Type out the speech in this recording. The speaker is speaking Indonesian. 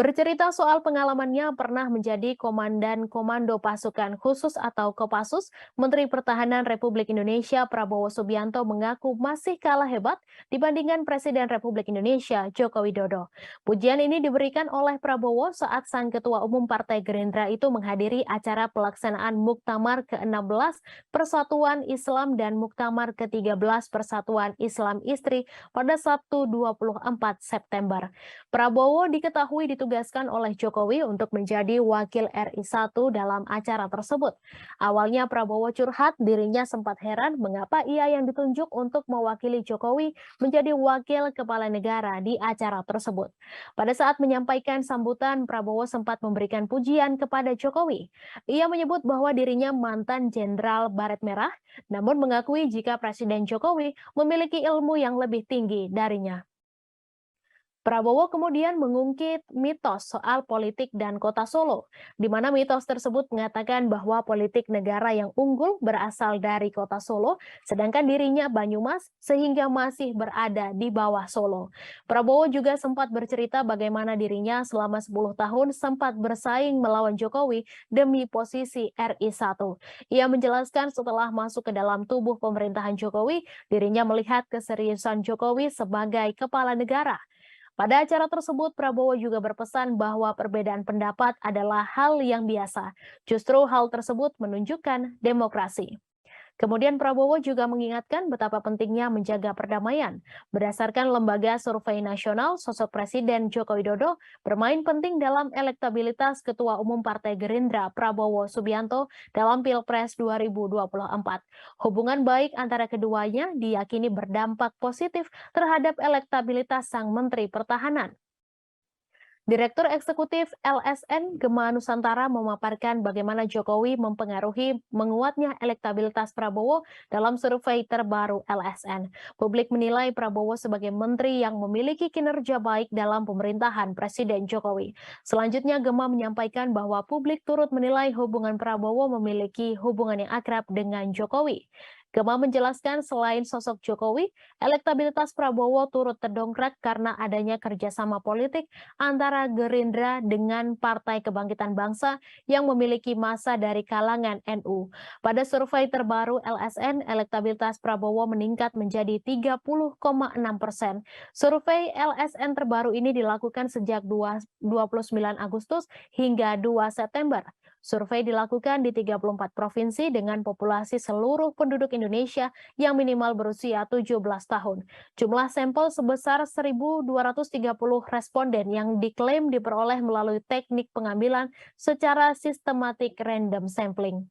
Bercerita soal pengalamannya pernah menjadi Komandan Komando Pasukan Khusus atau Kopassus, Menteri Pertahanan Republik Indonesia Prabowo Subianto mengaku masih kalah hebat dibandingkan Presiden Republik Indonesia Joko Widodo. Pujian ini diberikan oleh Prabowo saat Sang Ketua Umum Partai Gerindra itu menghadiri acara pelaksanaan Muktamar ke-16 Persatuan Islam dan Muktamar ke-13 Persatuan Islam Istri pada Sabtu 24 September. Prabowo diketahui ditugaskan oleh Jokowi untuk menjadi wakil RI 1 dalam acara tersebut. Awalnya Prabowo curhat dirinya sempat heran mengapa ia yang ditunjuk untuk mewakili Jokowi menjadi wakil kepala negara di acara tersebut. Pada saat menyampaikan sambutan, Prabowo sempat memberikan pujian kepada Jokowi. Ia menyebut bahwa dirinya mantan Jenderal Baret Merah, namun mengakui jika Presiden Jokowi memiliki ilmu yang lebih tinggi darinya. Prabowo kemudian mengungkit mitos soal politik dan kota Solo, di mana mitos tersebut mengatakan bahwa politik negara yang unggul berasal dari kota Solo, sedangkan dirinya Banyumas sehingga masih berada di bawah Solo. Prabowo juga sempat bercerita bagaimana dirinya selama 10 tahun sempat bersaing melawan Jokowi demi posisi RI 1. Ia menjelaskan setelah masuk ke dalam tubuh pemerintahan Jokowi, dirinya melihat keseriusan Jokowi sebagai kepala negara. Pada acara tersebut, Prabowo juga berpesan bahwa perbedaan pendapat adalah hal yang biasa. Justru hal tersebut menunjukkan demokrasi. Kemudian Prabowo juga mengingatkan betapa pentingnya menjaga perdamaian. Berdasarkan lembaga survei nasional, sosok Presiden Joko Widodo bermain penting dalam elektabilitas Ketua Umum Partai Gerindra Prabowo Subianto dalam Pilpres 2024. Hubungan baik antara keduanya diyakini berdampak positif terhadap elektabilitas sang Menteri Pertahanan. Direktur Eksekutif LSN Gema Nusantara memaparkan bagaimana Jokowi mempengaruhi menguatnya elektabilitas Prabowo dalam survei terbaru LSN. Publik menilai Prabowo sebagai menteri yang memiliki kinerja baik dalam pemerintahan Presiden Jokowi. Selanjutnya Gema menyampaikan bahwa publik turut menilai hubungan Prabowo memiliki hubungan yang akrab dengan Jokowi. Gema menjelaskan selain sosok Jokowi, elektabilitas Prabowo turut terdongkrak karena adanya kerjasama politik antara Gerindra dengan Partai Kebangkitan Bangsa yang memiliki massa dari kalangan NU. Pada survei terbaru LSN, elektabilitas Prabowo meningkat menjadi 30,6%. Survei LSN terbaru ini dilakukan sejak 29 Agustus hingga 2 September. Survei dilakukan di 34 provinsi dengan populasi seluruh penduduk Indonesia yang minimal berusia 17 tahun. Jumlah sampel sebesar 1.230 responden yang diklaim diperoleh melalui teknik pengambilan secara sistematik random sampling.